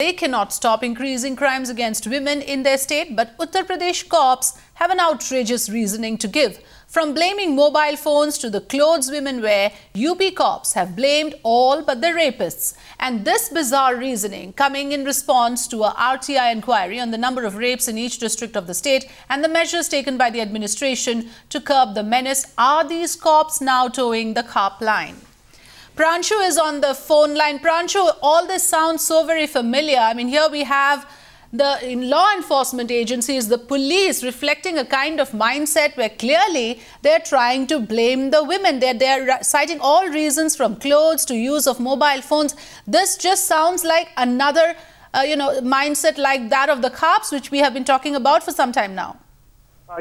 They cannot stop increasing crimes against women in their state, but Uttar Pradesh cops have an outrageous reasoning to give. From blaming mobile phones to the clothes women wear, UP cops have blamed all but the rapists. And this bizarre reasoning coming in response to a RTI inquiry on the number of rapes in each district of the state and the measures taken by the administration to curb the menace. Are these cops now towing the cop line? Pranshu is on the phone line. Pranshu, all this sounds so very familiar. I mean, here we have in law enforcement agencies, the police reflecting a kind of mindset where clearly they're trying to blame the women. They're citing all reasons from clothes to use of mobile phones. This just sounds like another, mindset like that of the cops, which we have been talking about for some time now.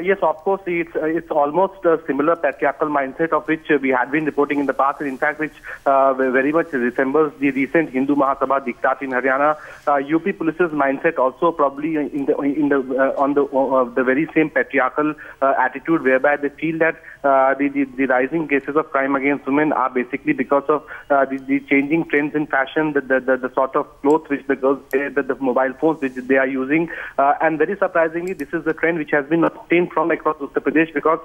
Yes, of course, it's almost a similar patriarchal mindset of which we had been reporting in the past, and in fact, which very much resembles the recent Hindu Mahasabha diktat in Haryana. UP Police's mindset also probably on the very same patriarchal attitude, whereby they feel that the rising cases of crime against women are basically because of the changing trends in fashion, the sort of clothes which the girls wear, the mobile phones which they are using, and very surprisingly, this is the trend which has been obtained from across Uttar Pradesh, because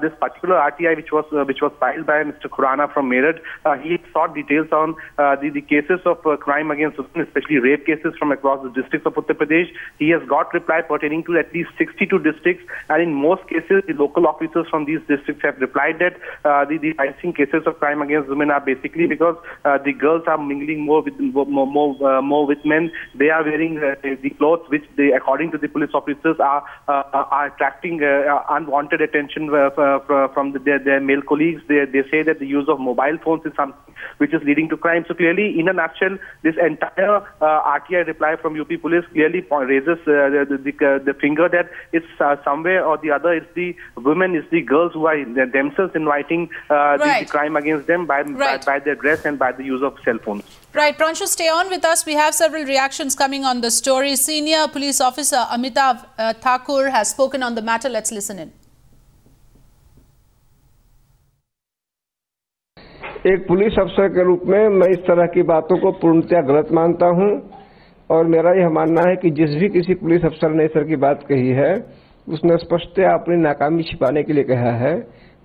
this particular RTI which was filed by Mr. Khurana from Meerut, he sought details on the cases of crime against women, especially rape cases from across the districts of Uttar Pradesh. He has got reply pertaining to at least 62 districts, and in most cases the local officers from these districts have replied that the rising cases of crime against women are basically because the girls are mingling more with men. They are wearing the clothes which they, according to the police officers, are attracting unwanted attention from their male colleagues. They say that the use of mobile phones is something which is leading to crime. So clearly, in a nutshell, this entire RTI reply from UP Police clearly raises the finger that it's somewhere or the other, it's the women, it's the girls who are themselves inviting the crime against them by their dress and by the use of cell phones. Right, Pranshu, stay on with us. We have several reactions coming on the story. Senior police officer Amitav Thakur has spoken on the matter. Let's listen in. एक police अफसर के रूप में मैं इस तरह की बातों को पूर्णतः गलत मानता हूं, और मेरा यह मानना है कि जिस भी किसी पुलिस अफसर ने इस तरह की बात कही है, उसने स्पष्टतः अपनी नाकामी छिपाने के लिए कहा है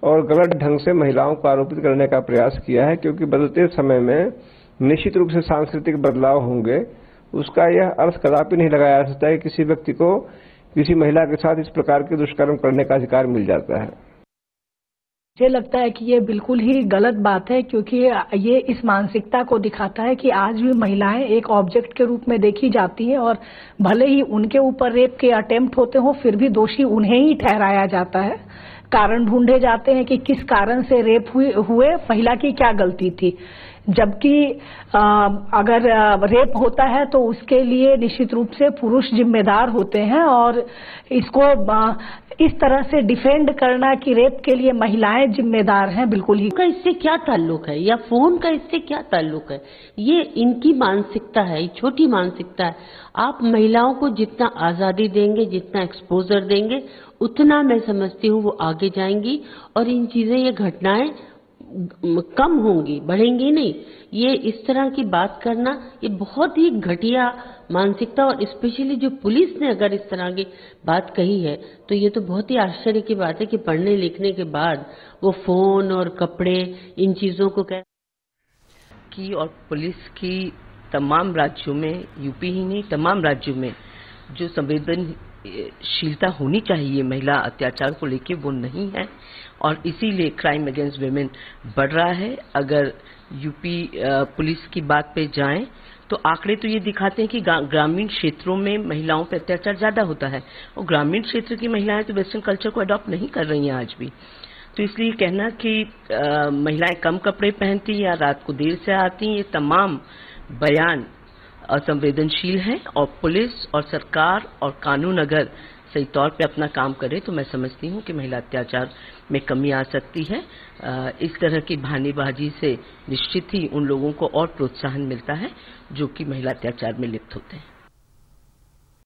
और गलत ढंग से महिलाओं को आरोपित करने का प्रयास किया है, क्योंकि बदलते समय में निश्चित रूप से सांस्कृतिक बदलाव होंगे। उसका यह अर्थ कदापि नहीं लगाया जा सकता कि किसी व्यक्ति को किसी महिला के साथ इस प्रकार के दुष्कर्म करने का अधिकार मिल जाता है। मुझे लगता है कि ये बिल्कुल ही गलत बात है, क्योंकि ये इस मानसिकता को दिखाता है कि आज भी महिलाएं एक ऑब्जेक्ट के रूप में देखी जाती हैं, और भले ही उनके ऊपर रेप के अटेम्प्ट होते हो, फिर भी दोषी उन्हें ही ठहराया जाता है। कारण ढूंढे जाते हैं कि किस कारण से रेप हुए, महिला की क्या गलती थी, जबकि अगर रेप होता है तो उसके लिए निश्चित रूप से पुरुष जिम्मेदार होते हैं, और इसको इस तरह से डिफेंड करना कि रेप के लिए महिलाएं जिम्मेदार हैं, बिल्कुल ही। का इससे क्या ताल्लुक है, या फोन का इससे क्या ताल्लुक है? ये इनकी मानसिकता है, छोटी मानसिकता है। आप महिलाओं को जितना आजादी देंगे, जितना एक्सपोजर देंगे, उतना मैं समझती हूँ वो आगे जाएंगी, और इन चीजें, ये घटनाएं कम होंगी, बढ़ेंगी नहीं। ये इस तरह की बात करना, ये बहुत ही घटिया मानसिकता, और स्पेशली जो पुलिस ने अगर इस तरह की बात कही है, तो ये तो बहुत ही आश्चर्य की बात है कि पढ़ने लिखने के बाद वो फोन और कपड़े, इन चीजों को की और पुलिस की तमाम राज्यों में, यूपी ही नहीं तमाम राज्यों में जो संवेदनशीलता होनी चाहिए महिला अत्याचार को लेके, वो नहीं है, और इसीलिए क्राइम अगेंस्ट वुमेन बढ़ रहा है। अगर यूपी पुलिस की बात पे जाएं तो आंकड़े तो ये दिखाते हैं कि ग्रामीण क्षेत्रों में महिलाओं पर अत्याचार ज्यादा होता है, और ग्रामीण क्षेत्र की महिलाएं तो वेस्टर्न कल्चर को अडॉप्ट नहीं कर रही हैं आज भी। तो इसलिए कहना कि महिलाएं कम कपड़े पहनती या रात को देर से आती, ये तमाम बयान असंवेदनशील हैं, और पुलिस और सरकार और कानून अगर सही तौर पे अपना काम करे तो मैं समझती हूँ कि महिला अत्याचार में कमी आ सकती है। इस तरह की बहानेबाजी से निश्चित ही उन लोगों को और प्रोत्साहन मिलता है जो कि महिला अत्याचार में लिप्त होते हैं।